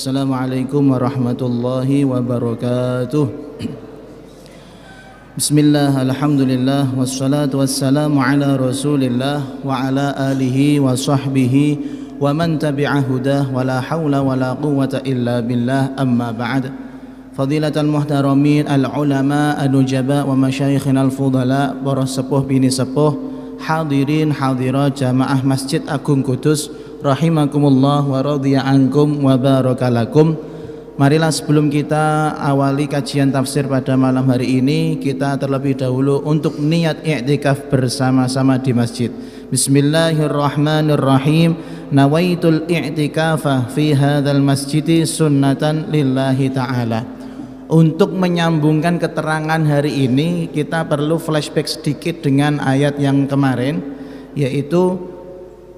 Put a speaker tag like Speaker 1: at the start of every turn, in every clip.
Speaker 1: Assalamualaikum warahmatullahi wabarakatuh. Bismillah, alhamdulillah, wassalatu wassalamu ala rasulillah wa ala alihi wa sahbihi wa man tabi'a hudah wa la hawla wa la quwwata illa billah, amma ba'd. Fadilatul muhtaramin al-ulama an-nujaba wa masyayikhina al-fudala, para sepuh bini sepuh, hadirin hadirat jamaah Masjid Agung Kudus, rahimakumullah wa radhiya ankum wa barakalakum. Marilah sebelum kita awali kajian tafsir pada malam hari ini, kita terlebih dahulu untuk niat i'tikaf bersama-sama di masjid. Bismillahirrahmanirrahim. Nawaitul i'tikafa fi hadzal masjidi sunnatan lillahi ta'ala. Untuk menyambungkan keterangan hari ini, kita perlu flashback sedikit dengan ayat yang kemarin, yaitu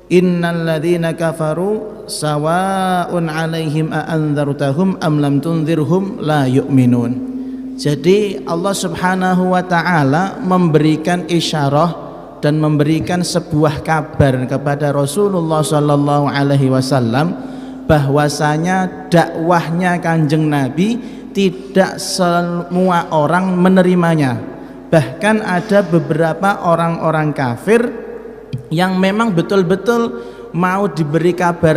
Speaker 1: innal ladzina kafaru sawa'un 'alaihim a andzartahum am lam tunzirhum la yu'minun. Jadi Allah Subhanahu wa taala memberikan isyarah dan memberikan sebuah kabar kepada Rasulullah sallallahu alaihi wasallam bahwasanya dakwahnya Kanjeng Nabi tidak semua orang menerimanya. Bahkan ada beberapa orang-orang kafir yang memang betul-betul mau diberi kabar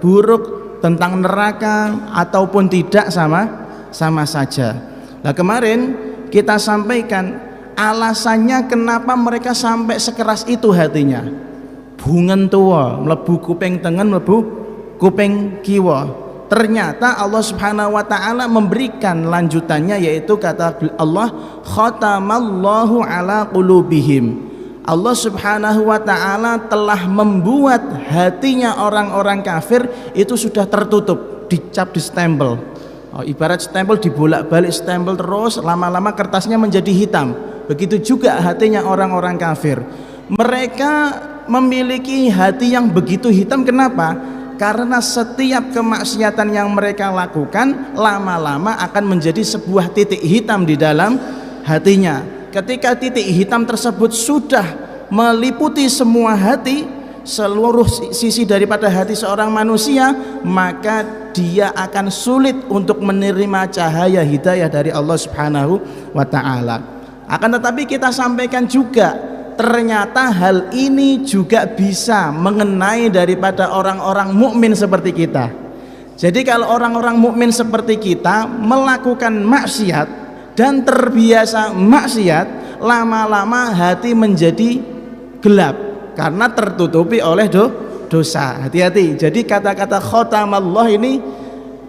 Speaker 1: buruk tentang neraka ataupun tidak sama saja. Nah, kemarin kita sampaikan alasannya kenapa mereka sampai sekeras itu hatinya. Bungen tua mlebu kuping tengen, mlebu kuping kiwa. Ternyata Allah Subhanahu wa taala memberikan lanjutannya, yaitu kata Allah, khatamallahu ala qulubihim. Allah Subhanahu wa taala telah membuat hatinya orang-orang kafir itu sudah tertutup, dicap, di stempel. Ibarat stempel dibolak-balik stempel terus, lama-lama kertasnya menjadi hitam. Begitu juga hatinya orang-orang kafir. Mereka memiliki hati yang begitu hitam. Kenapa? Karena setiap kemaksiatan yang mereka lakukan lama-lama akan menjadi sebuah titik hitam di dalam hatinya. Ketika titik hitam tersebut sudah meliputi semua hati, seluruh sisi daripada hati seorang manusia, maka dia akan sulit untuk menerima cahaya hidayah dari Allah Subhanahu wa taala. Akan tetapi kita sampaikan juga, ternyata hal ini juga bisa mengenai daripada orang-orang mukmin seperti kita. Jadi kalau orang-orang mukmin seperti kita melakukan maksiat dan terbiasa maksiat, lama-lama hati menjadi gelap karena tertutupi oleh dosa. Hati-hati. Jadi kata-kata khatamallah ini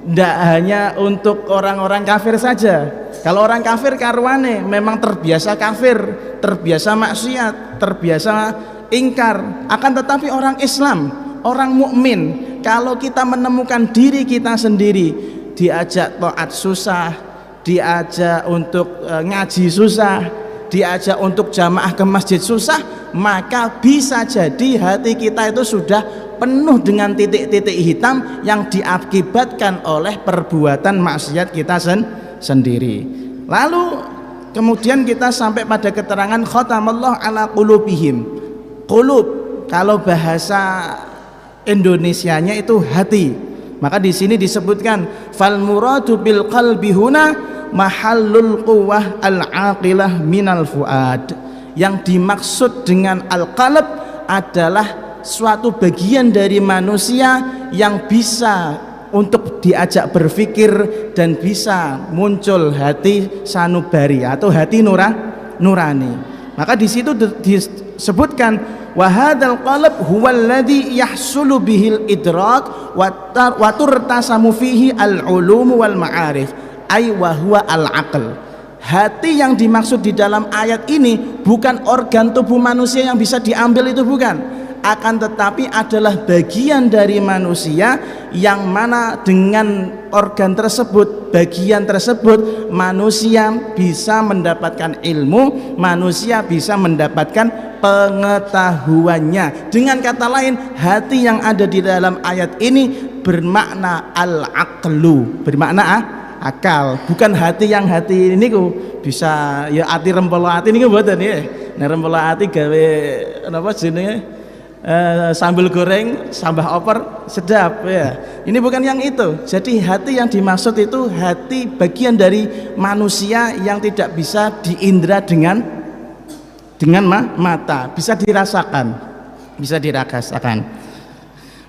Speaker 1: tidak hanya untuk orang-orang kafir saja. Kalau orang kafir karwane memang terbiasa kafir, terbiasa maksiat, terbiasa ingkar. Akan tetapi orang Islam, orang mukmin, kalau kita menemukan diri kita sendiri diajak taat susah, diajak untuk ngaji susah, diajak untuk jamaah ke masjid susah, maka bisa jadi hati kita itu sudah penuh dengan titik-titik hitam yang diakibatkan oleh perbuatan maksiat kita sendiri. Lalu kemudian kita sampai pada keterangan khatamallah ala qulubihim. Qulub kalau bahasa Indonesianya itu hati. Maka di sini disebutkan fal muradu bil qalbi huna mahallul quwwah al-aqilah minal fuad. Yang dimaksud dengan al-qalb adalah suatu bagian dari manusia yang bisa untuk diajak berpikir dan bisa muncul hati sanubari atau hati nurani. Maka di situ disebutkan wa hadzal qalb huwa alladhi yahsulu bihil idrak wa turtasamu fihi al-ulum wal ma'arif ay wa huwa al-aql. Hati yang dimaksud di dalam ayat ini bukan organ tubuh manusia yang bisa diambil, itu bukan, akan tetapi adalah bagian dari manusia yang mana dengan organ tersebut, bagian tersebut, manusia bisa mendapatkan ilmu, manusia bisa mendapatkan pengetahuannya. Dengan kata lain, hati yang ada di dalam ayat ini bermakna al-aqlu, bermakna akal, bukan hati yang hati ini ku bisa ya ati rempelo ati niku mboten ya. Nek rempelo ati gawe napa jenenge sambal goreng, sambal opor sedap ya. Ini bukan yang itu. Jadi hati yang dimaksud itu hati bagian dari manusia yang tidak bisa diindra dengan mata, bisa dirasakan, bisa dirasakan.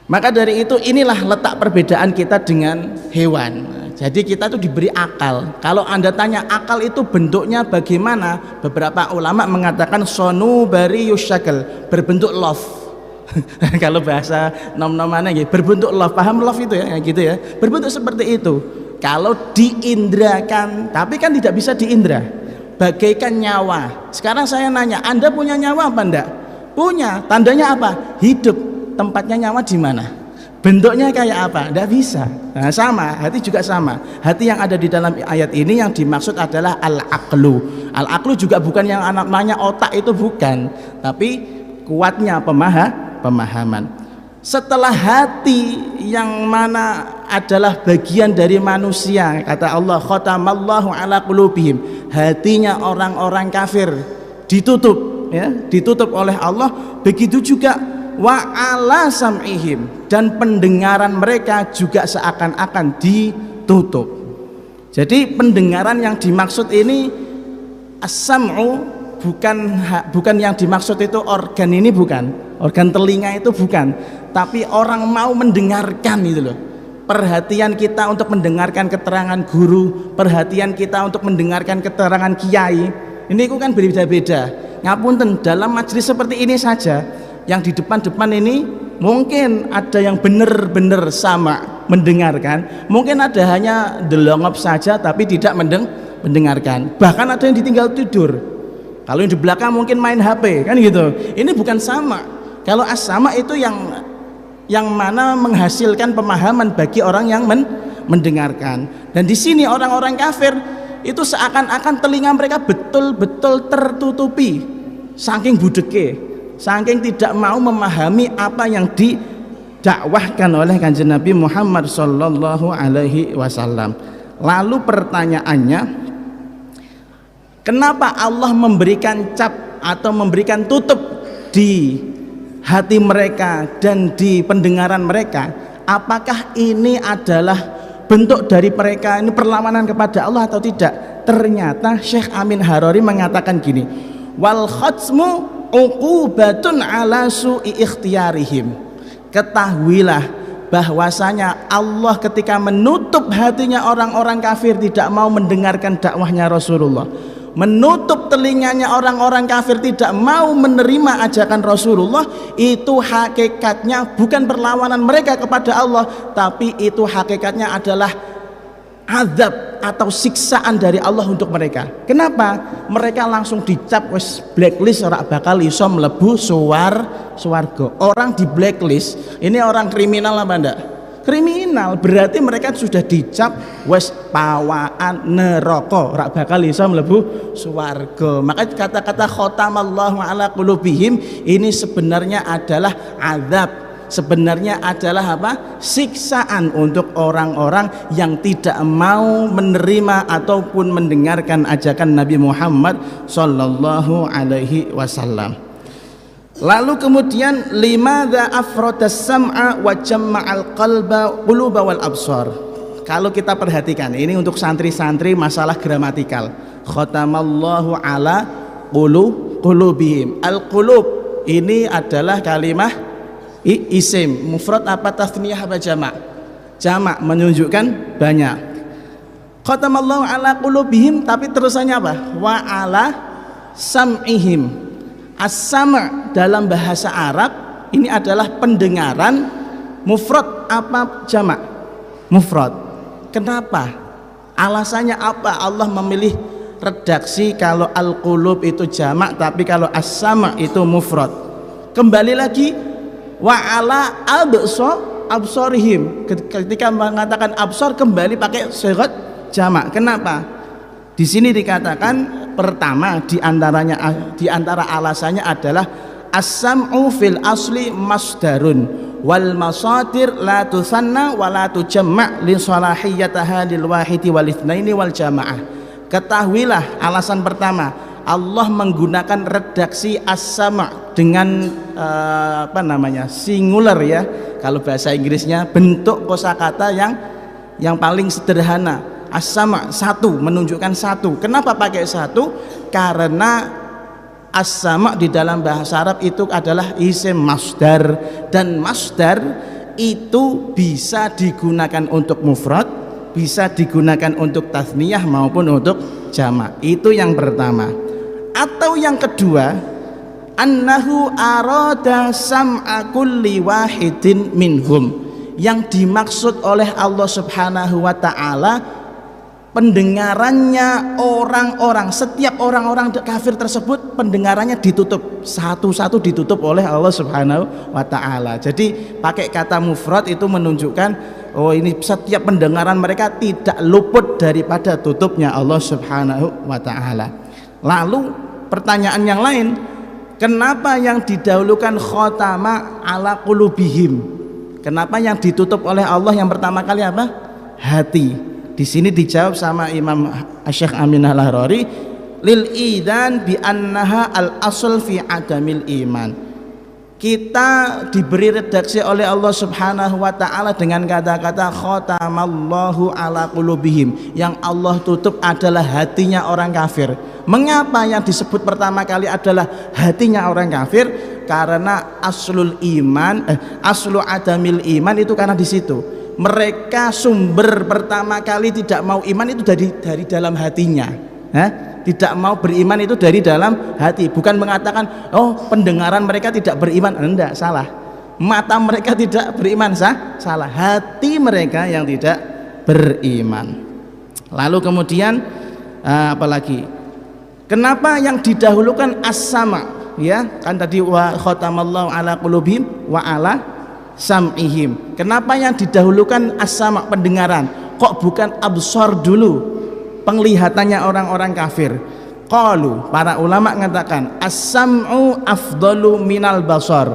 Speaker 1: Maka dari itu inilah letak perbedaan kita dengan hewan. Jadi kita tuh diberi akal. Kalau Anda tanya akal itu bentuknya bagaimana, beberapa ulama mengatakan sonu bari yusyakal, berbentuk love. Kalau bahasa nom-nomannya gitu, berbentuk love, paham love itu ya, gitu ya, berbentuk seperti itu. Kalau diindrakan, tapi kan tidak bisa diindra, bagaikan nyawa. Sekarang saya nanya, Anda punya nyawa apa enggak? Punya. Tandanya apa? Hidup. Tempatnya nyawa di mana? Bentuknya kayak apa? Enggak bisa. Nah, sama, hati juga sama. Hati yang ada di dalam ayat ini yang dimaksud adalah al-aqlu. Al-aqlu juga bukan yang namanya otak, itu bukan, tapi kuatnya pemahaman. Setelah hati yang mana adalah bagian dari manusia, kata Allah, khatamallahu ala qulubihim, hatinya orang-orang kafir ditutup ya, ditutup oleh Allah. Begitu juga wa ala sam'ihim, dan pendengaran mereka juga seakan-akan ditutup. Jadi pendengaran yang dimaksud ini as-sam'u, bukan yang dimaksud itu organ ini, bukan organ telinga itu, bukan, tapi orang mau mendengarkan itu loh. Perhatian kita untuk mendengarkan keterangan guru, perhatian kita untuk mendengarkan keterangan kiai, ini kan berbeda-beda. Ngapunten, dalam majelis seperti ini saja, yang di depan-depan ini mungkin ada yang benar-benar sama mendengarkan, mungkin ada hanya delongop saja tapi tidak mendengarkan, bahkan ada yang ditinggal tidur. Kalau yang di belakang mungkin main HP kan gitu. Ini bukan sama. Kalau as-sama itu yang mana menghasilkan pemahaman bagi orang yang mendengarkan. Dan di sini orang-orang kafir itu seakan-akan telinga mereka betul-betul tertutupi, saking budeke, saking tidak mau memahami apa yang didakwahkan oleh Kanjeng Nabi Muhammad sallallahu alaihi wasallam. Lalu pertanyaannya, kenapa Allah memberikan cap atau memberikan tutup di hati mereka dan di pendengaran mereka? Apakah ini adalah bentuk dari mereka ini perlawanan kepada Allah atau tidak? Ternyata Syekh Amin Harori mengatakan gini, wal khatsmu uqubatun ala su'i ikhtiyarihim. Ketahuilah bahwasanya Allah ketika menutup hatinya orang-orang kafir tidak mau mendengarkan dakwahnya Rasulullah, menutup telinganya orang-orang kafir tidak mau menerima ajakan Rasulullah, itu hakikatnya bukan perlawanan mereka kepada Allah, tapi itu hakikatnya adalah azab atau siksaan dari Allah untuk mereka. Kenapa? Mereka langsung dicap wis blacklist, ora bakal iso mlebu swarga. Orang di blacklist ini orang kriminal apa ndak? Kriminal, berarti mereka sudah dicap wis pawaan neraka, ora bakal iso mlebu swarga. Maka kata-kata khatamallahu ala qulubihim ini sebenarnya adalah azab, sebenarnya adalah apa? Siksaan untuk orang-orang yang tidak mau menerima ataupun mendengarkan ajakan Nabi Muhammad sallallahu alaihi wasallam. Lalu kemudian limadza afradas sam'a wa jamma'al qalba quluba wal absar. Kalau kita perhatikan ini untuk santri-santri masalah gramatikal. Khatamallahu ala qulubihim. Al-qulub ini adalah kalimah isim, mufrad apa tasniyah apa jamak? Jamak, menunjukkan banyak. Khatamallahu ala qulubihim, tapi terusannya apa? Wa ala sam'ihim. As-sam' dalam bahasa Arab ini adalah pendengaran, mufrad apa jamak? Mufrad. Kenapa? Alasannya apa Allah memilih redaksi kalau al-qulub itu jamak tapi kalau as-sam' itu mufrad? Kembali lagi, wa ala absorihim, ketika mengatakan absor kembali pakai sigat jamak. Kenapa? Di sini dikatakan pertama di antara alasannya adalah as-sam'u fil asli masdarun wal masadir la tusanna wa la tujamma' li salahiyyataha lil wahidi wal itsnaini wal jamaah. Ketahuilah alasan pertama, Allah menggunakan redaksi as-sam' dengan apa namanya, singular ya, kalau bahasa Inggrisnya, bentuk kosakata yang paling sederhana. As-sama, satu, menunjukkan satu. Kenapa pakai satu? Karena as-sama di dalam bahasa Arab itu adalah isim masdar, dan masdar itu bisa digunakan untuk mufrad, bisa digunakan untuk tasniyah maupun untuk jamak. Itu yang pertama. Atau yang kedua, annahu arada sam'a kulli wahidin minhum, yang dimaksud oleh Allah Subhanahu wa taala pendengarannya orang-orang, setiap orang-orang kafir tersebut pendengarannya ditutup, satu-satu ditutup oleh Allah Subhanahu wa taala. Jadi pakai kata mufrad itu menunjukkan oh ini setiap pendengaran mereka tidak luput daripada tutupnya Allah Subhanahu wa taala. Lalu pertanyaan yang lain, kenapa yang didahulukan khotama ala qulubihim? Kenapa yang ditutup oleh Allah yang pertama kali apa? Hati. Di sini dijawab sama Imam Syekh Amin Al-Harari, lil idan bi annaha al asl fi adamil iman. Kita diberi redaksi oleh Allah Subhanahu wa taala dengan kata-kata khatamallahu ala qulubihim, yang Allah tutup adalah hatinya orang kafir. Mengapa yang disebut pertama kali adalah hatinya orang kafir? Karena aslul iman, aslu adamil iman itu karena di situ. Mereka sumber pertama kali tidak mau iman itu dari dalam hatinya. Tidak mau beriman itu dari dalam hati. Bukan mengatakan oh pendengaran mereka tidak beriman, enggak, salah. Mata mereka tidak beriman, salah. Hati mereka yang tidak beriman. Lalu kemudian apalagi? Kenapa yang didahulukan as-sama? Ya, kan tadi wa khatamallahu ala qulubihim wa ala sam'ihim. Kenapa yang didahulukan as-sama, pendengaran? Kok bukan absar dulu, penglihatannya orang-orang kafir? Qalu, para ulama mengatakan as-sam'u afdalu minal basar.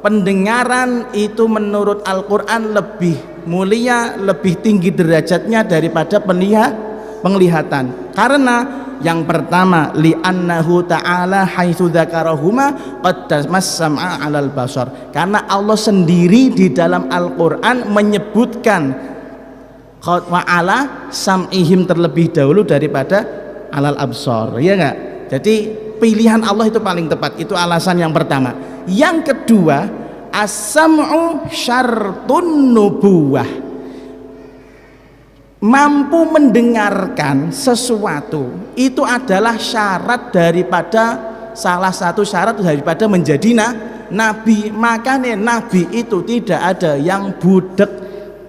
Speaker 1: Pendengaran itu menurut Al-Qur'an lebih mulia, lebih tinggi derajatnya daripada penglihatan. Karena yang pertama, li'annahu ta'ala haitsu dzakarahuma qaddamas sam'a 'alal basar. Karena Allah sendiri di dalam Al-Qur'an menyebutkan wa 'ala sam'ihim terlebih dahulu daripada 'alal absar, ya enggak? Jadi pilihan Allah itu paling tepat. Itu alasan yang pertama. Yang kedua, as-sam'u syartun nubuwah. Mampu mendengarkan sesuatu itu adalah syarat daripada, salah satu syarat daripada menjadi nabi. Makanya nabi itu tidak ada yang budek.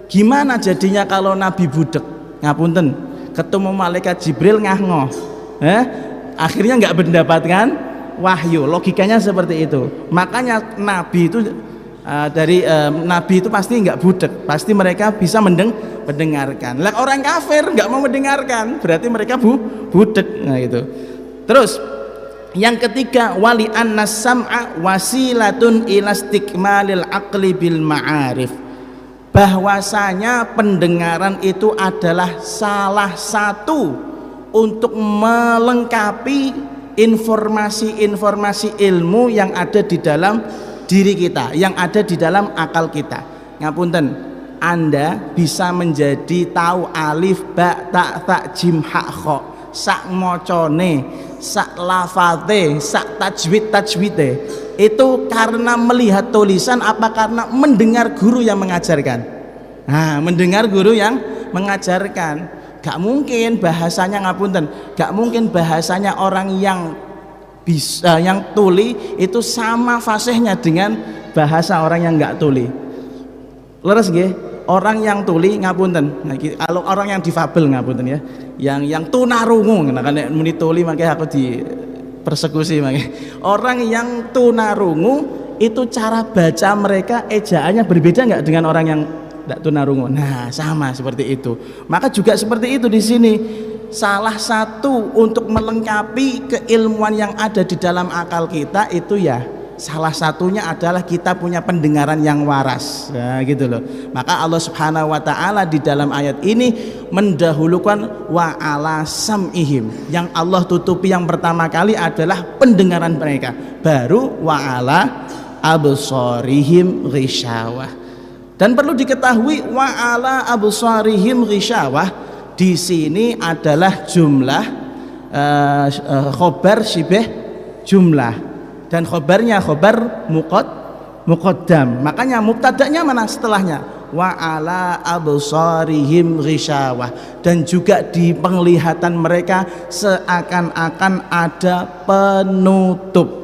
Speaker 1: Gimana jadinya kalau nabi budek? Ngapunten, ketemu malaikat Jibril ngah-ngoh, akhirnya nggak mendapatkan wahyu. Logikanya seperti itu. Makanya nabi itu nabi itu pasti nggak budek, pasti mereka bisa mendengarkan. Lah orang kafir nggak mau mendengarkan, berarti mereka budek. Nah itu. Terus yang ketiga, wali annas sam'a wasilatun ila istikmalil aqli bil ma'arif. Bahwasanya pendengaran itu adalah salah satu untuk melengkapi informasi-informasi ilmu yang ada di dalam diri kita, yang ada di dalam akal kita. Ngapunten, Anda bisa menjadi tahu alif, ba, ta, ta, jim, ha, kha, sak mocone, sak lafate, sak tajwid-tajwide. Itu karena melihat tulisan apa karena mendengar guru yang mengajarkan? Nah, mendengar guru yang mengajarkan. Gak mungkin bahasanya, ngapunten, gak mungkin bahasanya orang yang bisa, yang tuli itu sama fasihnya dengan bahasa orang yang nggak tuli. Leres nggih? Orang yang tuli, ngapunten, nah, kalau orang yang difabel, ngapunten ya, yang tunarungu, nah, kan muni tuli makanya aku di persekusi makanya. Orang yang tunarungu itu cara baca mereka ejaannya berbeda nggak dengan orang yang tidak tunarungu? Nah, sama seperti itu. Maka juga seperti itu di sini. Salah satu untuk melengkapi keilmuan yang ada di dalam akal kita itu ya salah satunya adalah kita punya pendengaran yang waras. Nah, gitu loh. Maka Allah Subhanahu wa taala di dalam ayat ini mendahulukan wa ala sam'ihim. Yang Allah tutupi yang pertama kali adalah pendengaran mereka. Baru wa ala absarihim ghisyawah. Dan perlu diketahui wa ala absarihim ghisyawah di sini adalah jumlah khobar syibah jumlah, dan khobarnya khobar muqaddam. Makanya mubtada'nya mana setelahnya? Wa ala absarihim ghisyawah. Dan juga di penglihatan mereka seakan-akan ada penutup.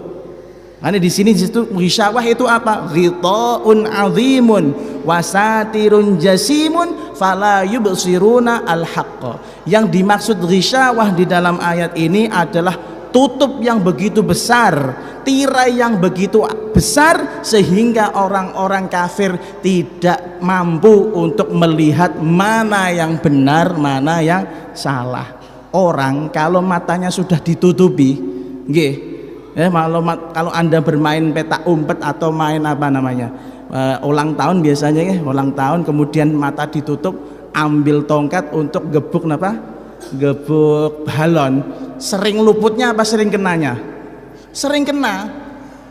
Speaker 1: Karena di sini situ ghisyawah itu apa? Ghitaun azimun wasatirun jasimun fala yubsiruna al-haqqa. Yang dimaksud ghisyawah di dalam ayat ini adalah tutup yang begitu besar, tirai yang begitu besar sehingga orang-orang kafir tidak mampu untuk melihat mana yang benar, mana yang salah. Orang kalau matanya sudah ditutupi, nggih. Kalau Anda bermain petak umpet atau main apa namanya ulang tahun biasanya ya, ulang tahun kemudian mata ditutup, ambil tongkat untuk gebuk apa? Gebuk balon. Sering luputnya apa sering kenanya? Sering kena.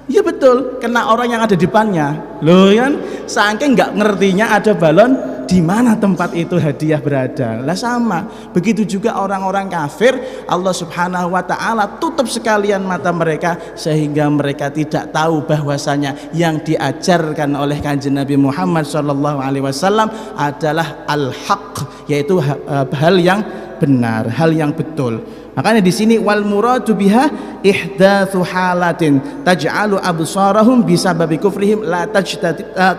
Speaker 1: Ya betul, kena orang yang ada di depannya. Loh kan, saking nggak ngertinya ada balon di mana tempat itu hadiah berada. Lah sama, begitu juga orang-orang kafir, Allah Subhanahu wa taala tutup sekalian mata mereka sehingga mereka tidak tahu bahwasanya yang diajarkan oleh Kanjeng Nabi Muhammad sallallahu alaihi wasallam adalah al-haq, yaitu hal yang benar, hal yang betul. Makanya di sini wal muradu biha ihdatsu halatin taj'alu absarahum bisababi kufrihim la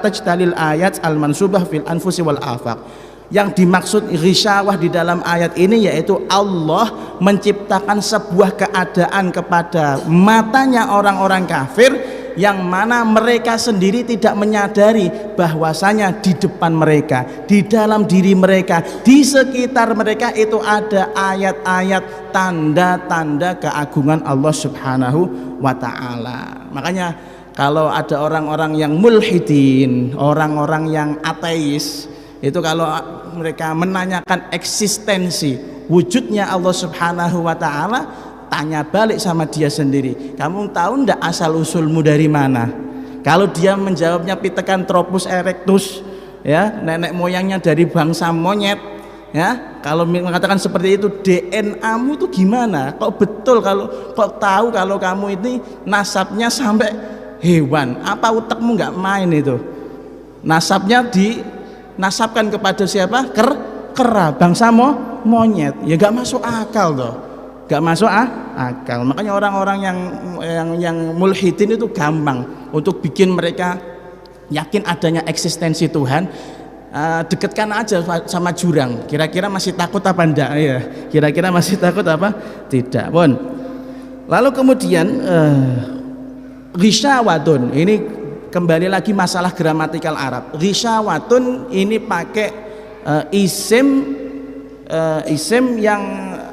Speaker 1: tajtalil ayat al mansubah fil anfusi wal afaq. Yang dimaksud ghisyawah di dalam ayat ini yaitu Allah menciptakan sebuah keadaan kepada matanya orang-orang kafir yang mana mereka sendiri tidak menyadari bahwasanya di depan mereka, di dalam diri mereka, di sekitar mereka itu ada ayat-ayat tanda-tanda keagungan Allah Subhanahu wa taala. Makanya kalau ada orang-orang yang mulhidin, orang-orang yang ateis, itu kalau mereka menanyakan eksistensi wujudnya Allah Subhanahu wa taala, tanya balik sama dia sendiri, kamu tahu ndak asal usulmu dari mana? Kalau dia menjawabnya Pithecanthropus erectus, ya nenek moyangnya dari bangsa monyet, ya kalau mengatakan seperti itu, DNA-mu itu gimana? Kok betul kok tahu kalau kamu ini nasabnya sampai hewan? Apa utekmu nggak main itu? Nasabnya dinasabkan kepada siapa? Kera bangsa monyet, ya nggak masuk akal toh. Gak masuk akal. Makanya orang-orang yang mulhidin itu gampang untuk bikin mereka yakin adanya eksistensi Tuhan. Dekatkan aja sama jurang. Kira-kira masih takut apa enggak ya? Kira-kira masih takut apa? Tidak pun. Lalu kemudian ghisyawatun, ini kembali lagi masalah gramatikal Arab. Ghisyawatun ini pakai isim yang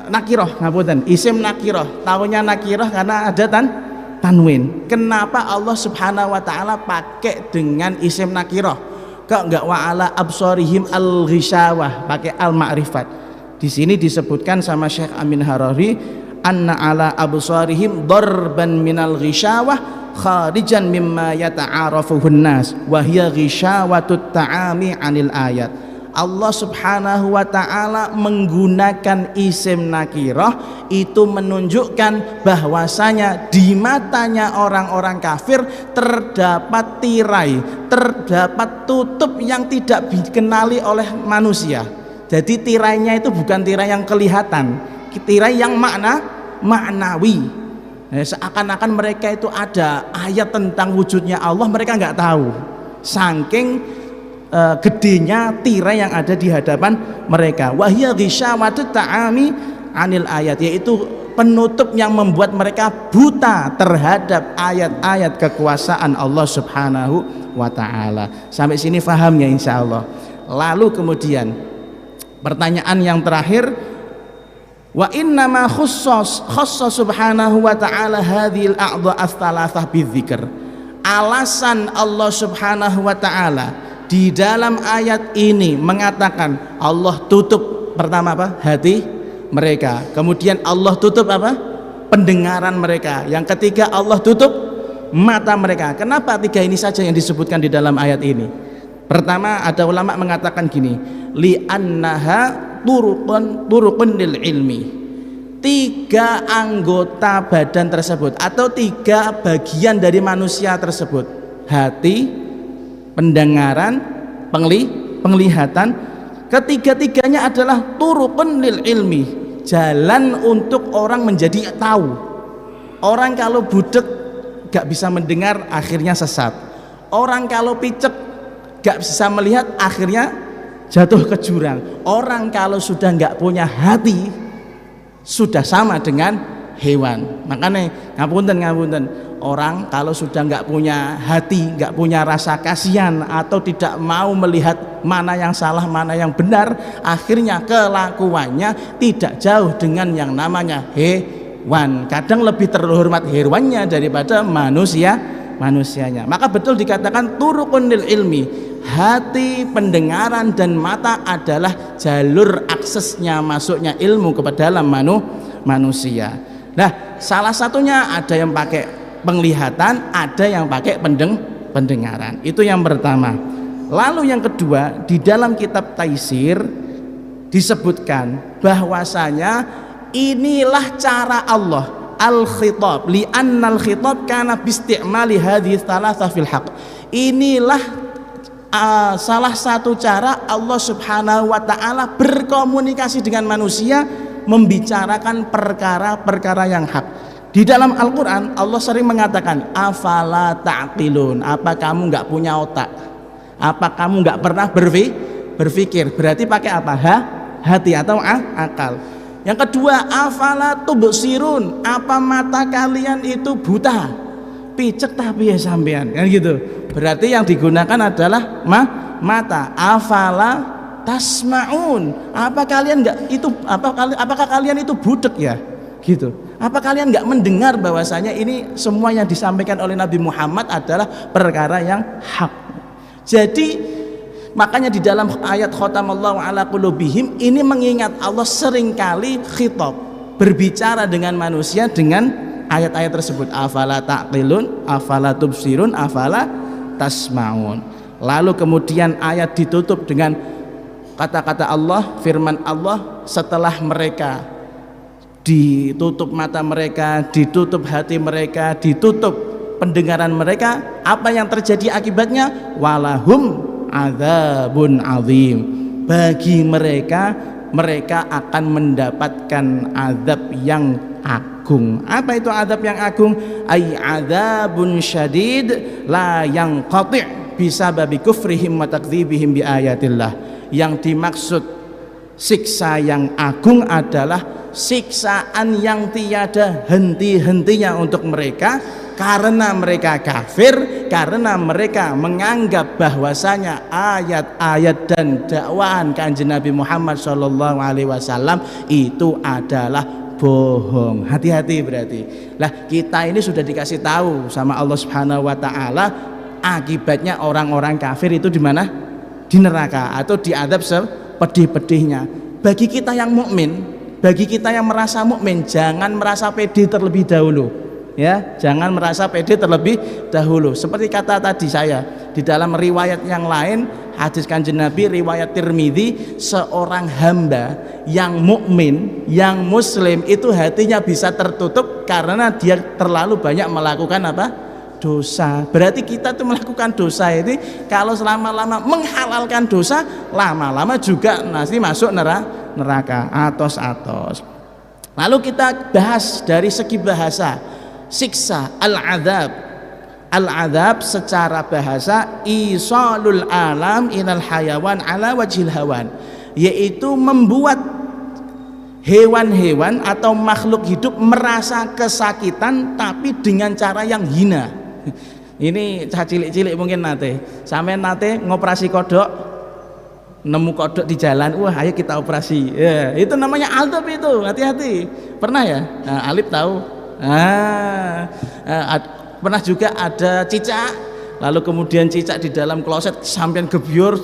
Speaker 1: nakiroh, ngapunten, isim nakiroh. Tahunya nakiroh karena ada tanwin. Kenapa Allah Subhanahu wa taala pakai dengan isim nakiroh? Kok enggak wa ala absarihim al ghisyawah, pakai al ma'rifat? Di sini disebutkan sama Syekh Amin Harari, anna ala absarihim darban minal ghisyawah kharijan mimma yata'arafuhun nas wa hiya ghisyawatut ta'ami 'anil ayat. Allah Subhanahu wa taala menggunakan isim nakirah itu menunjukkan bahwasanya di matanya orang-orang kafir terdapat tirai, terdapat tutup yang tidak dikenali oleh manusia. Jadi tirainya itu bukan tirai yang kelihatan, tirai yang maknawi. Seakan-akan mereka itu ada ayat tentang wujudnya Allah, mereka nggak tahu. Saking gedenya tirai yang ada di hadapan mereka. Wahya ghisyawatut ta'ami 'anil ayat, yaitu penutup yang membuat mereka buta terhadap ayat-ayat kekuasaan Allah Subhanahu wa taala. Sampai sini paham ya insyaallah. Lalu kemudian pertanyaan yang terakhir, wa inna ma khassa subhanahu wa ta'ala hadhil a'dha ats-tsalatsah bidzikr. alasan Allah Subhanahu wa taala di dalam ayat ini mengatakan Allah tutup pertama apa? Hati mereka. Kemudian Allah tutup apa? Pendengaran mereka. Yang ketiga Allah tutup mata mereka. Kenapa tiga ini saja yang disebutkan di dalam ayat ini? Pertama, ada ulama mengatakan gini, li'annaha turuqun lil ilmi. Tiga anggota badan tersebut atau tiga bagian dari manusia tersebut, hati, pendengaran, penglihatan, ketiga-tiganya adalah turuqun lil ilmi, jalan untuk orang menjadi tahu. Orang kalau budek gak bisa mendengar akhirnya sesat. Orang kalau picek gak bisa melihat akhirnya jatuh ke jurang. Orang kalau sudah gak punya hati sudah sama dengan hewan. Makanya ngapunten, orang kalau sudah nggak punya hati, nggak punya rasa kasihan atau tidak mau melihat mana yang salah mana yang benar, akhirnya kelakuannya tidak jauh dengan yang namanya hewan. Kadang lebih terhormat hewannya daripada manusianya. Maka betul dikatakan turuqun lil ilmi. Hati, pendengaran dan mata adalah jalur aksesnya masuknya ilmu kepada dalam manusia. Nah, salah satunya ada yang pakai penglihatan, ada yang pakai pendengaran. Itu yang pertama. Lalu yang kedua, di dalam kitab Taisir disebutkan bahwasanya inilah cara Allah al-khitab li'annal khitab kana bisti'mali hadhihi tsalatsa fil haqq. Inilah salah satu cara Allah Subhanahu wa taala berkomunikasi dengan manusia, membicarakan perkara-perkara yang hak. Di dalam Al-Qur'an Allah sering mengatakan afala ta'qilun, apa kamu enggak punya otak? Apa kamu enggak pernah berpikir? Berarti pakai apa? Hati atau akal. Yang kedua, afala tubsirun, apa mata kalian itu buta? Picek tapi ya sampean, kan gitu. Berarti yang digunakan adalah mata. Afala tasmaun, apa kalian enggak itu apakah kalian itu budek ya? Gitu. Apa kalian enggak mendengar bahwasanya ini semua yang disampaikan oleh Nabi Muhammad adalah perkara yang hak. Jadi makanya di dalam ayat khatamallahu ala qulubihim ini mengingat Allah seringkali khitab, berbicara dengan manusia dengan ayat-ayat tersebut. Afala taqilun, afala tubsirun, afala tasmaun. Lalu kemudian ayat ditutup dengan kata-kata Allah, firman Allah, setelah mereka ditutup mata mereka, ditutup hati mereka, ditutup pendengaran mereka, apa yang terjadi akibatnya? Walahum adzabun azim. Bagi mereka akan mendapatkan azab yang agung. Apa itu azab yang agung? Ai adzabun syadid la yanqati' bisababi kufrihim wa takdzibihim bi ayatillah. Yang dimaksud siksa yang agung adalah siksaan yang tiada henti-hentinya untuk mereka karena mereka kafir, karena mereka menganggap bahwasanya ayat-ayat dan dakwaan Kanjeng Nabi Muhammad SAW itu adalah bohong. Hati-hati berarti. Lah kita ini sudah dikasih tahu sama Allah Subhanahu wa taala akibatnya orang-orang kafir itu di mana? Di neraka atau diadab sepedih-pedihnya. Bagi kita yang mukmin, bagi kita yang merasa mukmin, jangan merasa pede terlebih dahulu. Ya, jangan merasa pede terlebih dahulu. Seperti kata tadi saya, di dalam riwayat yang lain, hadis Kanjeng Nabi riwayat Tirmidzi, seorang hamba yang mukmin, yang muslim itu hatinya bisa tertutup karena dia terlalu banyak melakukan apa? Dosa. Berarti kita tuh melakukan dosa ini kalau selama-lama menghalalkan dosa, lama-lama juga nanti masuk neraka atos-atos. Lalu kita bahas dari segi bahasa. Siksa al-adab secara bahasa isalul alam inal hayawan ala wajhil hawan, yaitu membuat hewan-hewan atau makhluk hidup merasa kesakitan tapi dengan cara yang hina. Ini cah cilik-cilik mungkin sampean ngoperasi kodok, nemu kodok di jalan, wah ayo kita operasi ya, itu namanya adab itu, hati-hati. Pernah ya? Nah, Alif tahu. pernah juga ada cicak, lalu kemudian cicak di dalam kloset sampai gebyur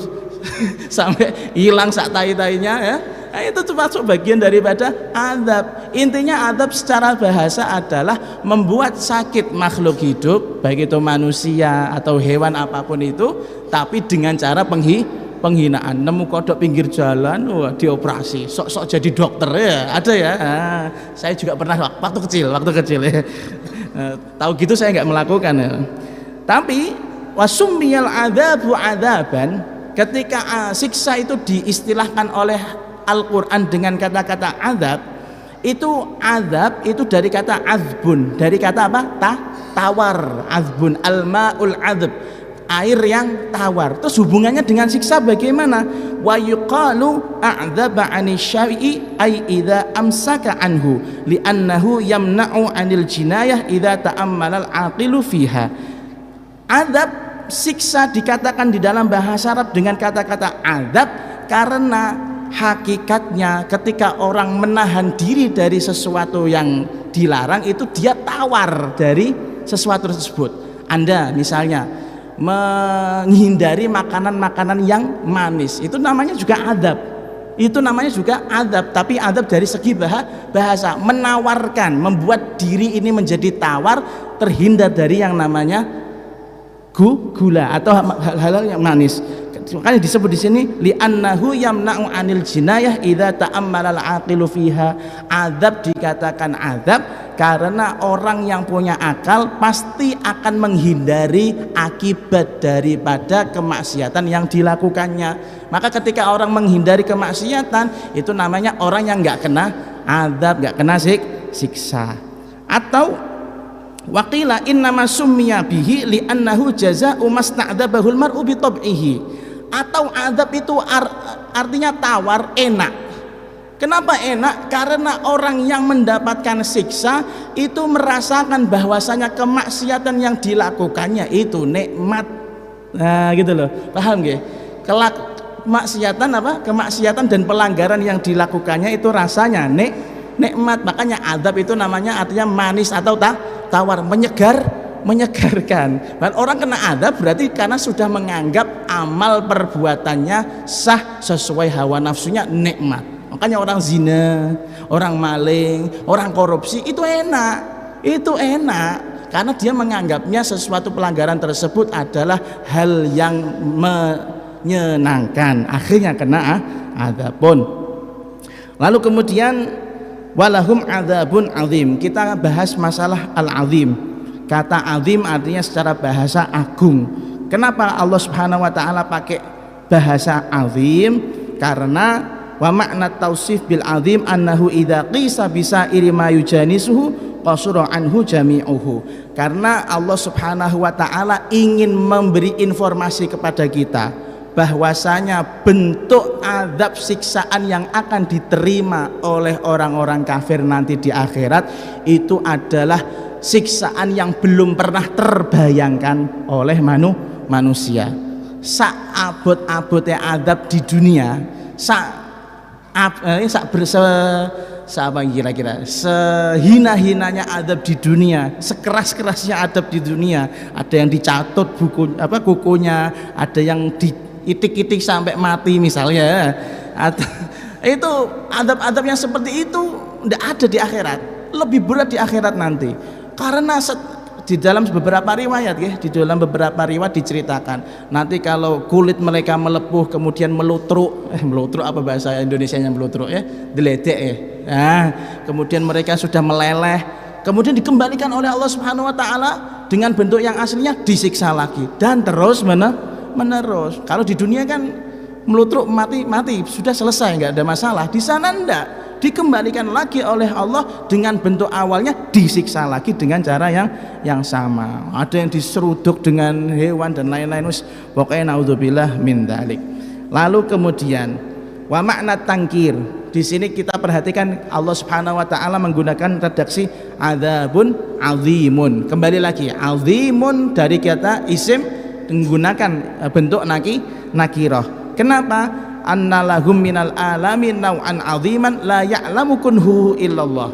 Speaker 1: sampai hilang sak tai-tainya ya. Nah, itu termasuk bagian daripada azab. Intinya azab secara bahasa adalah membuat sakit makhluk hidup, baik itu manusia atau hewan apapun itu, tapi dengan cara penghinaan. Nemu kodok pinggir jalan, wah dioperasi, sok-sok jadi dokter ya, ada ya. Nah, saya juga pernah waktu kecil ya. Tahu gitu saya nggak melakukan ya. Tapi wasumiyal adzabu adzaban, ketika siksa itu diistilahkan oleh Al-Quran dengan kata-kata azab, itu dari kata azbun, dari kata apa? Tawar. Azbun, al-ma'ul azab, air yang tawar. Terus hubungannya dengan siksa bagaimana? Wa yuqalu a'dzaba 'ani syai'i ay idza amsaka anhu li'annahu yamna'u 'anil jinayah idza ta'ammala al-aqilu fiha. Azab, siksa dikatakan di dalam bahasa Arab dengan kata-kata azab karena hakikatnya ketika orang menahan diri dari sesuatu yang dilarang itu dia tawar dari sesuatu tersebut. Anda misalnya menghindari makanan-makanan yang manis, itu namanya juga adab. Itu namanya juga adab, tapi adab dari segi bahasa, menawarkan, membuat diri ini menjadi tawar, terhindar dari yang namanya gula atau hal-hal yang manis. Makanya disebut di sini li'annahu yamna'u 'anil jinayah idza ta'ammala al-aqilu fiha. Azab dikatakan azab karena orang yang punya akal pasti akan menghindari akibat daripada kemaksiatan yang dilakukannya. Maka ketika orang menghindari kemaksiatan, itu namanya orang yang nggak kena azab, nggak kena siksa. Atau waqila innama summiya bihi li'annahu jazaa'u masta'dzabahul mar'u bi tab'ihi. Atau azab itu artinya tawar, enak. Kenapa enak? Karena orang yang mendapatkan siksa itu merasakan bahwasanya kemaksiatan yang dilakukannya itu nikmat. Nah, gitu loh. Paham nggih? Kemaksiatan dan pelanggaran yang dilakukannya itu rasanya nikmat. Makanya azab itu namanya artinya manis atau tawar, menyegarkan. Dan orang kena azab berarti karena sudah menganggap amal perbuatannya sah sesuai hawa nafsunya, nikmat. Makanya orang zina, orang maling, orang korupsi itu enak karena dia menganggapnya sesuatu pelanggaran tersebut adalah hal yang menyenangkan, akhirnya kena azab pun. Lalu kemudian walahum adzabun azim. Kita bahas masalah al-azim. Kata azim artinya secara bahasa agung. Kenapa Allah Subhanahu wa taala pakai bahasa azim? Karena wa makna tausif bil azim annahu idza qisa bisairi ma yujanisuhu qasura anhu jami'uhu. Karena Allah Subhanahu wa taala ingin memberi informasi kepada kita bahwasanya bentuk azab siksaan yang akan diterima oleh orang-orang kafir nanti di akhirat itu adalah siksaan yang belum pernah terbayangkan oleh manusia. Abot-abotnya azab di dunia, sehina-hinanya azab di dunia, sekeras-kerasnya azab di dunia, ada yang dicatut kukunya, ada yang diitik-itik sampai mati misalnya. Itu azab-azab yang seperti itu tidak ada di akhirat, lebih berat di akhirat nanti. Karena di dalam beberapa riwayat diceritakan nanti kalau kulit mereka melepuh kemudian melutruk apa bahasa Indonesianya melutruk ya, diledek ya. Nah, kemudian mereka sudah meleleh, kemudian dikembalikan oleh Allah Subhanahu wa taala dengan bentuk yang aslinya, disiksa lagi dan terus menerus. Kalau di dunia kan melutruk mati sudah selesai, nggak ada masalah. Di sana enggak, dikembalikan lagi oleh Allah dengan bentuk awalnya, disiksa lagi dengan cara yang sama. Ada yang diseruduk dengan hewan dan lain-lain. Pokoknya naudzubillah min dzalik. Lalu kemudian wa makna tangkir. Di sini kita perhatikan Allah Subhanahu wa taala menggunakan redaksi adzabun azimun. Kembali lagi, azimun dari kata isim menggunakan bentuk nakirah. Kenapa? Annalahum minal alamin naw'an aziman la ya'lamu kunhu illallah.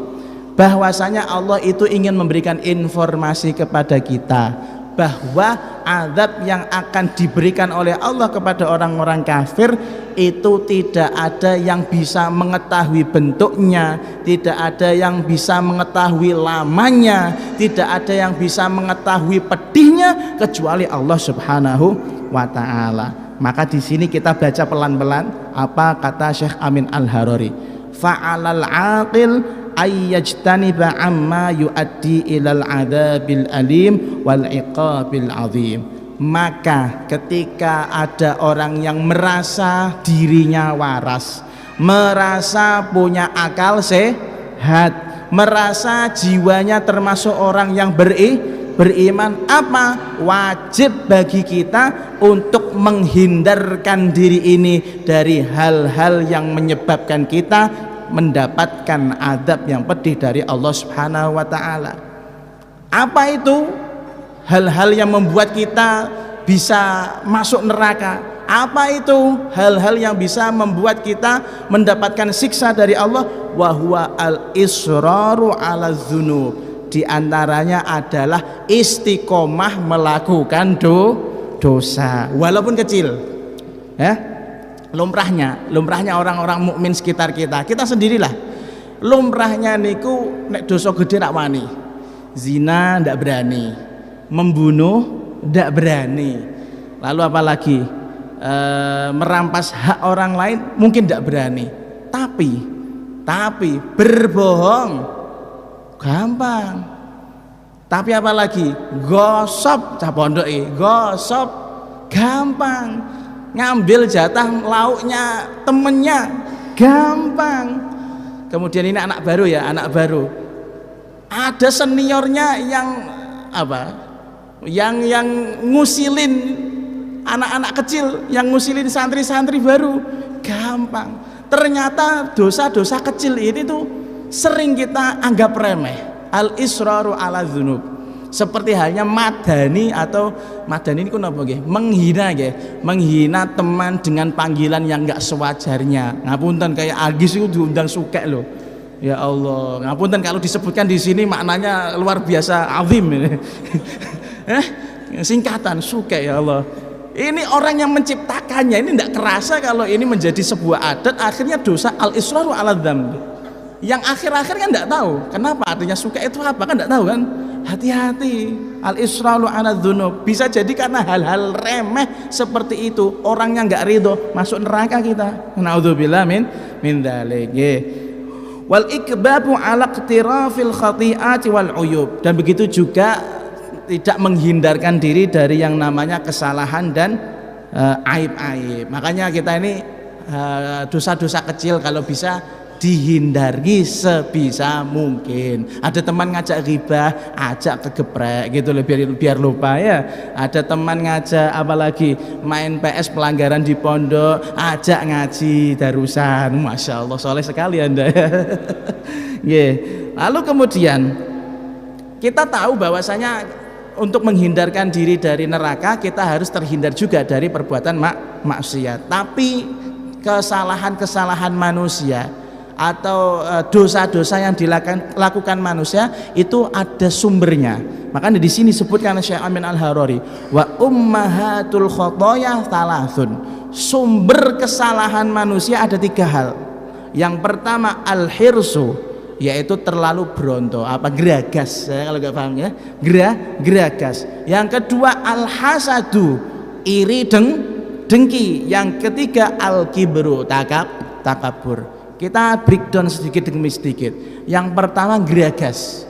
Speaker 1: bahwasanya Allah itu ingin memberikan informasi kepada kita bahwa azab yang akan diberikan oleh Allah kepada orang-orang kafir itu tidak ada yang bisa mengetahui bentuknya, tidak ada yang bisa mengetahui lamanya, tidak ada yang bisa mengetahui pedihnya kecuali Allah Subhanahu wa taala. Maka di sini kita baca pelan-pelan apa kata Syekh Amin Al-Harari. Fa'alal aqil ayyajtaniba amma yuaddi ilal adabil alim wal iqabil azim. Maka ketika ada orang yang merasa dirinya waras, merasa punya akal sehat, merasa jiwanya termasuk orang yang beriman, apa wajib bagi kita untuk menghindarkan diri ini dari hal-hal yang menyebabkan kita mendapatkan adab yang pedih dari Allah Subhanahu wa taala. Apa itu hal-hal yang membuat kita bisa masuk neraka? Apa itu hal-hal yang bisa membuat kita mendapatkan siksa dari Allah? Wa huwa al-israru 'ala dzunub. Di antaranya adalah istiqomah melakukan dosa walaupun kecil. Ya. Lumrahnya orang-orang mukmin sekitar kita sendirilah. Lumrahnya niku nek dosa gede rak wani. Zina ndak berani, membunuh ndak berani. Lalu apalagi merampas hak orang lain mungkin ndak berani. Tapi berbohong gampang. Tapi apalagi gosop cah pondoke, gosop gampang. Ngambil jatah lauknya temennya gampang. Kemudian ini anak baru ya, anak baru. Ada seniornya yang apa? Yang ngusilin anak-anak kecil, yang ngusilin santri-santri baru gampang. Ternyata dosa-dosa kecil ini tuh sering kita anggap remeh. Al-israru 'ala dzunub. Seperti halnya madani atau madani ini apa nggih? Menghina nggih. Menghina teman dengan panggilan yang enggak sewajarnya. Ngapunten kayak Agis itu diundang sukek loh. Ya Allah, ngapunten kalau disebutkan di sini maknanya luar biasa azim ini. Singkatan sukek ya Allah. Ini orang yang menciptakannya ini tidak kerasa kalau ini menjadi sebuah adat, akhirnya dosa al-israru 'ala dzamb. Yang akhir-akhir kan tidak tahu kenapa artinya suka itu apa, kan tidak tahu kan. Hati-hati, al-israru 'ala dzunub. Bisa jadi karena hal-hal remeh seperti itu orang yang nggak ridho masuk neraka kita. Naudzubillah min dzalik. Wal ikbabu 'ala iqtirafil khati'ati wal uyub. Dan begitu juga tidak menghindarkan diri dari yang namanya kesalahan dan aib-aib. Makanya kita ini dosa-dosa kecil kalau bisa dihindari sebisa mungkin. Ada teman ngajak ghibah, ajak kegeprek gitu loh, biar lupa ya. Ada teman ngajak apalagi main PS pelanggaran di pondok, ajak ngaji darusan. Masya Allah soleh sekali Anda ya. Yeah. Lalu kemudian kita tahu bahwasanya untuk menghindarkan diri dari neraka kita harus terhindar juga dari perbuatan maksiat. Tapi kesalahan-kesalahan manusia atau dosa-dosa yang dilakukan manusia itu ada sumbernya. Makanya di sini disebutkan Syekh Amin Al-Harari, wa ummahatul khotoya thalathun. Sumber kesalahan manusia ada 3 hal. Yang pertama al-hirsu, yaitu terlalu beronto, geragas ya, kalau nggak paham ya, geragas. Yang kedua al-hasadu, iri dengki. Yang ketiga al-kibru, takabur. Kita breakdown sedikit demi sedikit. Yang pertama geragas.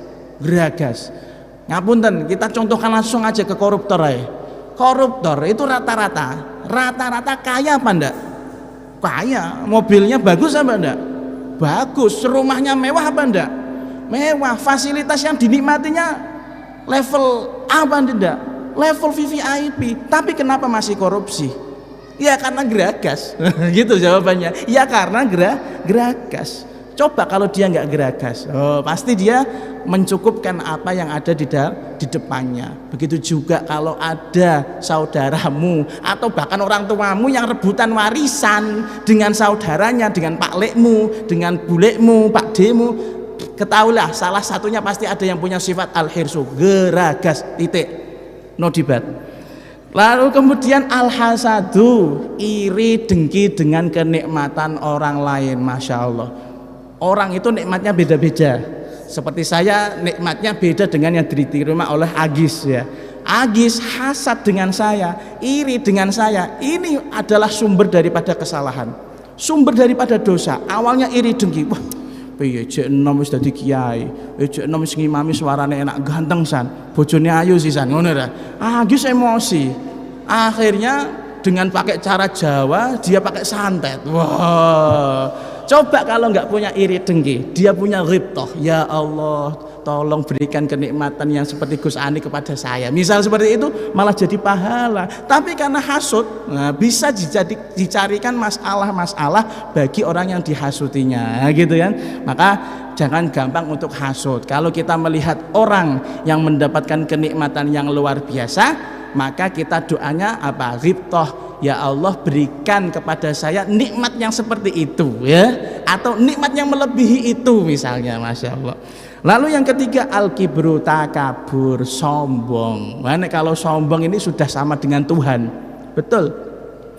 Speaker 1: Ngapunten, kita contohkan langsung aja ke koruptor ya. Koruptor itu rata-rata kaya apa enggak? Kaya. Mobilnya bagus apa enggak? Bagus. Rumahnya mewah apa enggak? Mewah. Fasilitas yang dinikmatinya level A apa enggak? Level VVIP. Tapi kenapa masih korupsi? Ya karena geragas. Gitu jawabannya. Ya karena geragas. Coba kalau dia nggak geragas, pasti dia mencukupkan apa yang ada di depannya. Begitu juga kalau ada saudaramu atau bahkan orang tuamu yang rebutan warisan dengan saudaranya, dengan pak lekmu, dengan bulekmu, pak demu, ketahuilah salah satunya pasti ada yang punya sifat al-hirsu, geragas, titik, no debat. Lalu kemudian al-hasadu, iri dengki dengan kenikmatan orang lain. Masya Allah, orang itu nikmatnya beda-beda. Seperti saya, nikmatnya beda dengan yang diterima oleh Agis ya. Agis hasad dengan saya, iri dengan saya. Ini adalah sumber daripada kesalahan, sumber daripada dosa. Awalnya iri dengki, wah piye jek enom wis dadi kiai, jek enom wis ngimami suarane enak ganteng san, bojone ayu sih san, ngono ta. Agis emosi. Akhirnya dengan pakai cara Jawa, dia pakai santet. Wah. Coba kalau nggak punya iri dengki, dia punya ghibthah. Ya Allah, tolong berikan kenikmatan yang seperti Gus Ani kepada saya. Misal seperti itu, malah jadi pahala. Tapi karena hasud, nah, bisa dicarikan masalah-masalah bagi orang yang dihasutinya, gitu kan? Maka jangan gampang untuk hasud. Kalau kita melihat orang yang mendapatkan kenikmatan yang luar biasa, maka kita doanya apa? Ghibthah. Ya Allah, berikan kepada saya nikmat yang seperti itu ya, atau nikmat yang melebihi itu misalnya. Masya Allah. Lalu yang ketiga, al-kibru, takabur, sombong. Mana kalau sombong ini sudah sama dengan Tuhan. Betul.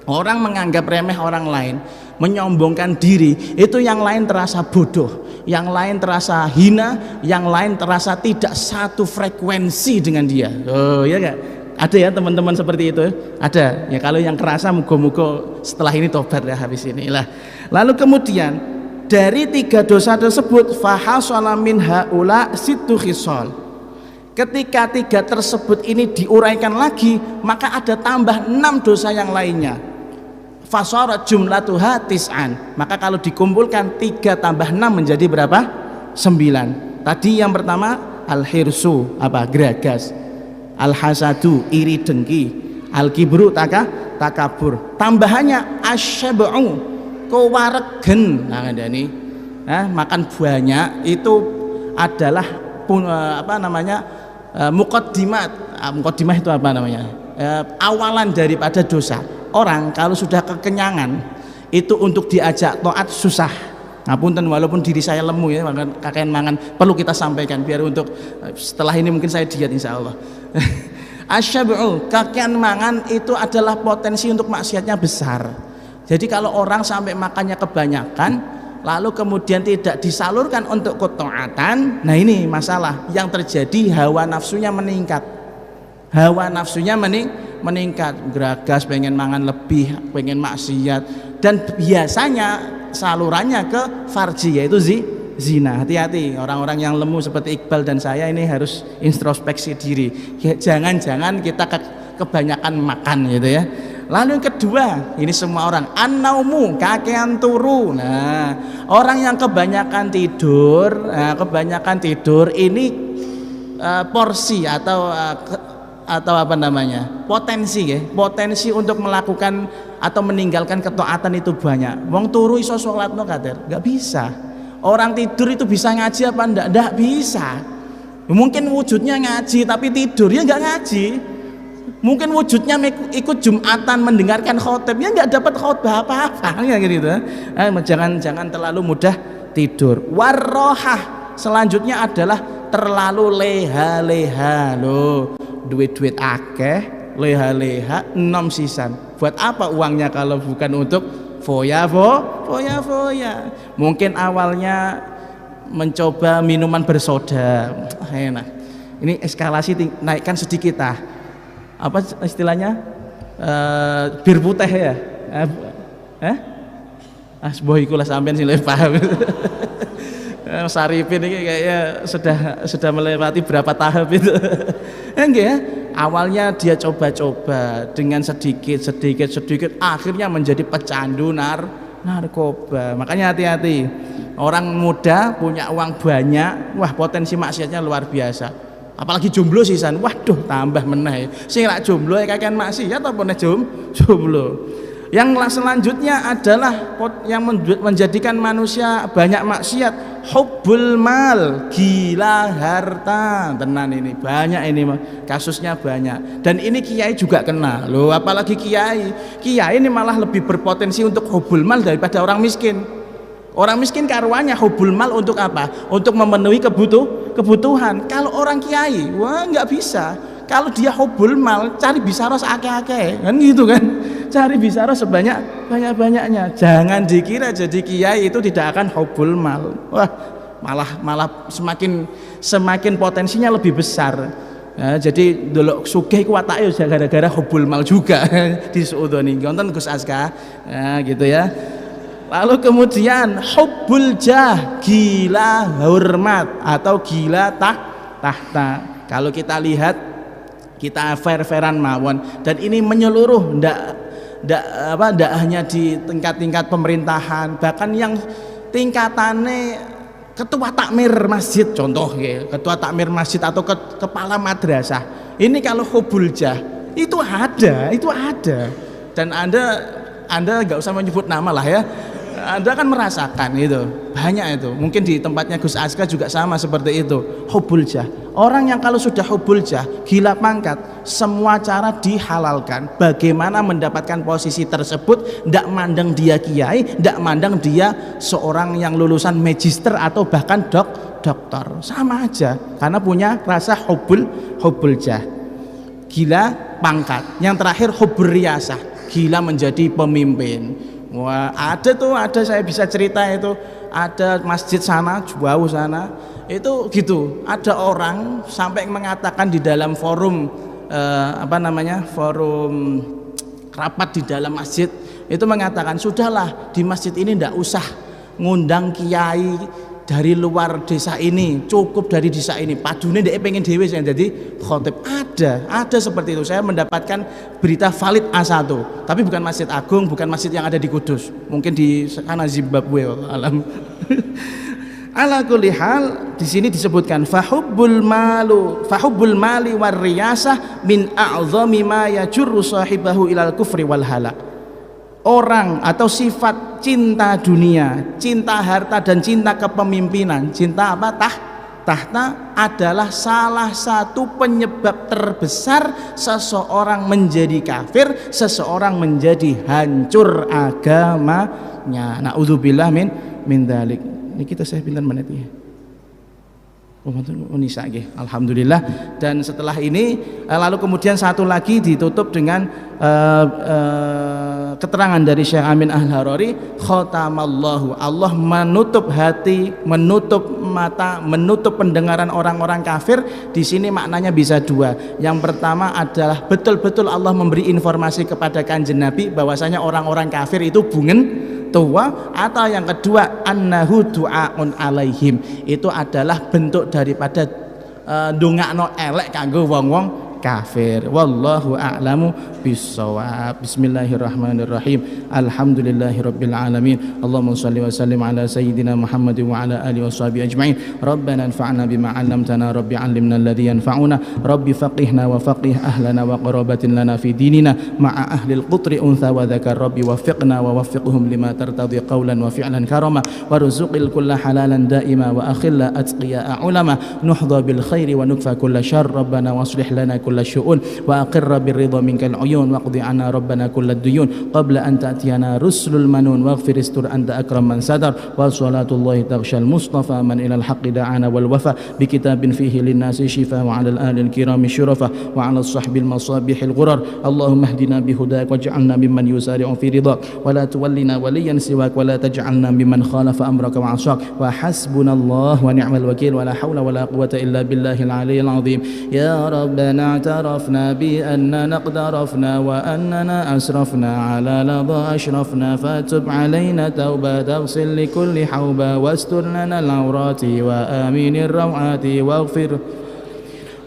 Speaker 1: Orang menganggap remeh orang lain, menyombongkan diri, itu yang lain terasa bodoh, yang lain terasa hina, yang lain terasa tidak satu frekuensi dengan dia. Oh ya enggak? Ada ya teman-teman seperti itu? Ada ya. Kalau yang kerasa, mugo-mugo setelah ini tobat ya habis ini lah. Lalu kemudian dari 3 dosa tersebut, fahasala min haula situ khisal. Ketika 3 tersebut ini diuraikan lagi, maka ada tambah 6 dosa yang lainnya. Fasara jumlatuha tis'an. Maka kalau dikumpulkan 3 tambah 6 menjadi berapa? 9. Tadi yang pertama al-hirsu, apa? Geragas. Al-hasadu, iri dengki. Al-kibru, takabur. Tambahannya asyab'u, kewaregen. Nah, ini makan banyak itu adalah muqaddimat. Muqaddimah itu apa namanya? Awalan daripada dosa. Orang kalau sudah kekenyangan itu untuk diajak taat susah. Ngapunten, walaupun diri saya lemu ya, kakek mangan, perlu kita sampaikan biar untuk setelah ini mungkin saya diet insya Allah. Asyab'u, kakean mangan itu adalah potensi untuk maksiatnya besar. Jadi kalau orang sampai makannya kebanyakan lalu kemudian tidak disalurkan untuk ketaatan, nah ini masalah yang terjadi. Hawa nafsunya meningkat, hawa nafsunya meningkat, geragas, pengen mangan lebih, pengen maksiat, dan biasanya salurannya ke farji, yaitu zina. Hati-hati orang-orang yang lemu seperti Iqbal dan saya ini harus introspeksi diri. Jangan-jangan kita kebanyakan makan gitu ya. Lalu yang kedua, ini semua orang an-naumu, kakean turu. Nah, orang yang kebanyakan tidur ini porsi atau apa namanya, potensi untuk melakukan atau meninggalkan ketaatan itu banyak. Wong turu iso sholat no kader, nggak bisa. Orang tidur itu bisa ngaji apa ndak bisa. Mungkin wujudnya ngaji tapi tidur ya nggak ngaji. Mungkin wujudnya ikut Jumatan mendengarkan khotib ya nggak dapat khotbah apa-apa ya gitu. Jangan terlalu mudah tidur. Warrohah, selanjutnya adalah terlalu leha-leha loh. Duit-duit akeh, leha-leha, 6 sisan. Buat apa uangnya kalau bukan untuk foya-foya. Mungkin awalnya mencoba minuman bersoda, enak. Ini eskalasi naikkan sedikit apa istilahnya? Bir putih ya. Sebuah ikulah sampean sih lebih paham. Saripin ini kayaknya sudah melewati berapa tahap itu. Enggak ya? Awalnya dia coba-coba dengan sedikit, akhirnya menjadi pecandu narkoba. Makanya hati-hati. Orang muda punya uang banyak, wah potensi maksiatnya luar biasa. Apalagi jomblo sisan, waduh tambah meneh. Sing lak jomblo kakean maksiat apa nek jomblo. Yang selanjutnya adalah yang menjadikan manusia banyak maksiat, hubbul mal, gila harta. Tenan ini banyak, ini kasusnya banyak. Dan ini kiai juga kena loh, apalagi kiai ini malah lebih berpotensi untuk hubbul mal daripada orang miskin. Orang miskin karuannya hubbul mal untuk apa? Untuk memenuhi kebutuhan. Kalau orang kiai, wah nggak bisa. Kalau dia hubbul mal, cari bisaros akeh-akeh, kan gitu kan? Cari bisaros banyak-banyaknya. Jangan dikira jadi kiai itu tidak akan hubbul mal. Wah, malah semakin potensinya lebih besar. Ya, jadi dulu sugih ku watake gara-gara hubbul mal juga disuudoni. Ngonten Gus Aska. Ya, gitu ya. Lalu kemudian hubbul jah, gila hormat atau gila tahta. Kalau kita lihat, kita fair-fairan mawon, dan ini menyeluruh, ndak hanya di tingkat-tingkat pemerintahan, bahkan yang tingkatannya ketua takmir masjid, contoh ya, ketua takmir masjid atau kepala madrasah. Ini kalau hubbul jah itu ada. Dan Anda nggak usah menyebut nama lah ya. Anda kan merasakan itu, banyak itu. Mungkin di tempatnya Gus Aska juga sama seperti itu. Hubbul jah. Orang yang kalau sudah hubbul jah, gila pangkat, semua cara dihalalkan. Bagaimana mendapatkan posisi tersebut? Ndak mandang dia kiai, ndak mandang dia seorang yang lulusan magister atau bahkan doktor. Sama aja, karena punya rasa hubbul jah. Gila pangkat. Yang terakhir hubbur riyasah, gila menjadi pemimpin. Wah, ada saya bisa cerita itu, ada masjid sana, jauh sana, itu gitu, ada orang sampai mengatakan di dalam forum forum rapat di dalam masjid itu mengatakan, sudahlah di masjid ini ndak usah ngundang kiai dari luar desa ini, cukup dari desa ini. Padune ndek pengen dhewe sing jadi khotib. Ada seperti itu. Saya mendapatkan berita valid A1, tapi bukan Masjid Agung, bukan masjid yang ada di Kudus, mungkin di sana Zimbabwe alam. Ala kulli hal, di sini disebutkan fahubbul mali war riyasah min a'zami ma yajurru sahibahu ilal kufri wal halak. Orang atau sifat cinta dunia, cinta harta dan cinta kepemimpinan, cinta apa? Tahta adalah salah satu penyebab terbesar seseorang menjadi kafir, seseorang menjadi hancur agamanya. Na'udzubillah min dzalik. Ini kita saya bilang menit ya. Alhamdulillah. Dan setelah ini lalu kemudian satu lagi ditutup dengan keterangan dari Syekh Amin Al-Harari, khatamallahu, Allah menutup hati, menutup mata, menutup pendengaran orang-orang kafir. Di sini maknanya bisa dua. Yang pertama adalah betul-betul Allah memberi informasi kepada Kanjeng Nabi bahwasanya orang-orang kafir itu bungen tua, atau yang kedua annahu du'aun alaihim, itu adalah bentuk daripada ndongakno elek kanggo wong-wong kafir. Wallahu a'lamu bissawab. Bismillahirrahmanirrahim. Alhamdulillahirabbil alamin. Allahumma shalli wa sallim ala sayyidina Muhammad wa ala alihi washabihi ajma'in. Rabbana anfa'na bima 'allamtana, rabbi 'allimna alladhi yanfa'una, rabbi faqihna wa faqih ahlana wa qarabatin lana fi dinina ma'a ahli al-qutri untha wa dzakar, rabbi waffiqna wa waffiqhum lima tartadi qawlan wa fi'lan karama, warzuqil kulla halalan da'ima wa akhilla atqiya ulama, nuhdha bil khairi wa nukfa kulla syarr, rabbana waslih lana كل الشؤون وأقر بالرضا منك العيون واقض عنا ربنا كل الديون قبل أن تأتينا رسل المنون واغفر استر أنت أكرم من ستر وصلاة الله تغشى المصطفى من إلى الحق دعانا والوفا بكتاب فيه للناس شفاء وعلى الآل الكرام الشرفاء وعلى الصحب المصابيح الغرر اللهم اهدنا بهداك واجعلنا ممن يسارع في رضاك ولا تولنا وليا سواك ولا تجعلنا ممن خالف أمرك وعصاك وحسبنا الله ونعم الوكيل ولا حول ولا قوة إلا بالله العلي العظيم يا ربنا اعترفنا بأننا اقترفنا وأننا أسرفنا على لظى أشرفنا فتب علينا توبة تغسل لكل حوبة واستر لنا العورات وآمين الروعات واغفر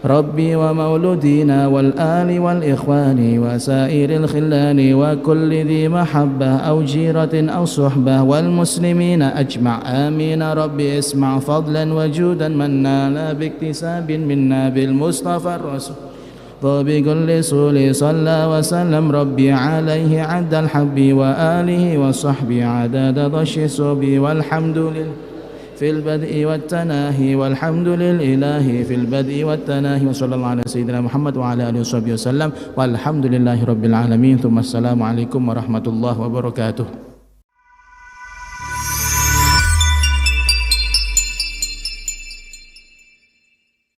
Speaker 1: ربي ومولودينا والآل والإخوان وسائر الخلان وكل ذي محبة أو جيرة أو صحبة والمسلمين أجمع آمين ربي اسمع فضلا وجودا من نال باكتساب منا بالمصطفى الرسول بكل سول صلى وسلم ربي عليه عد الحب وآله وصحبه عدد ضش الصب والحمد لله في البدء والتناهي والحمد لله في البدء والتناهي وصلى الله على سيدنا محمد وعلى آله وصحبه وسلم والحمد لله رب العالمين ثم السلام عليكم ورحمة الله وبركاته.